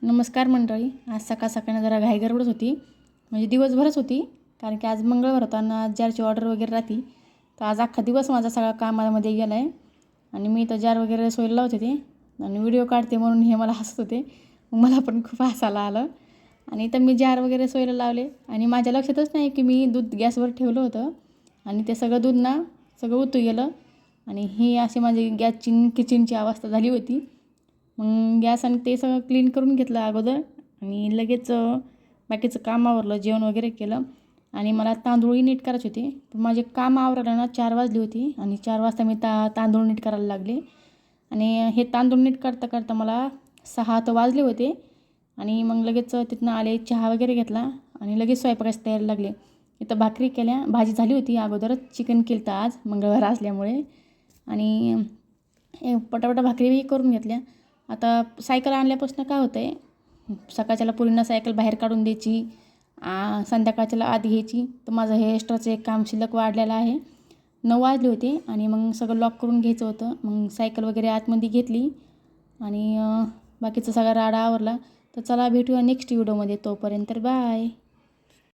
नमस्कार मंडळी. आज सकाळ सकाळी जरा घाईगडबडच होती, म्हणजे दिवसभरच होती. कारण की आज मंगळवार होता आणि आज जारची ऑर्डर वगैरे राहते. तर आज अख्खा दिवस माझा सगळा कामामध्ये गेला आहे आणि मी तर जार वगैरे सोयला लावत होते आणि व्हिडिओ काढते म्हणून हे मला हसत होते. मग मला पण खूप हसायला आलं आणि तर मी जार वगैरे सोयला लावले आणि माझ्या लक्षातच नाही की मी दूध गॅसवर ठेवलं होतं आणि ते सगळं दूध ना सगळं उतू गेलं आणि ही अशी माझी गॅसची किचनची अवस्था झाली होती. मग गॅस आणि ते सगळं क्लीन करून घेतलं अगोदर आणि लगेच बाकीचं काम आवरलं, जेवण वगैरे केलं आणि मला तांदूळही नीट करायचे होते. पण माझे काम आवरायला ना 4 वाजली होती आणि 4 वाजता मी तांदूळ नीट करायला लागले आणि हे तांदूळ नीट करता करता मला 6 तर वाजले होते आणि मग लगेच तिथनं आले, चहा वगैरे घेतला आणि लगेच स्वयंपाकाची तयारी लागली. इथं भाकरी केल्या, भाजी झाली होती अगोदरच, चिकन केलं होतं आज मंगळवार असल्यामुळे आणि पटापटा भाकरीही करून घेतल्या. आता सायकल आणल्यापासून काय होतं आहे, सकाळच्याला पुरींना सायकल बाहेर काढून द्यायची, संध्याकाळच्याला आत घ्यायची. तर माझं हे एक्स्ट्राचं एक काम शिल्लक वाढलेलं आहे. 9 वाजले होते आणि मग सगळं लॉक करून घ्यायचं होतं. मग सायकल वगैरे आतमध्ये घेतली आणि बाकीचा सगळा राडा आवरला. तर चला भेटूया नेक्स्ट व्हिडिओमध्ये. तोपर्यंत बाय.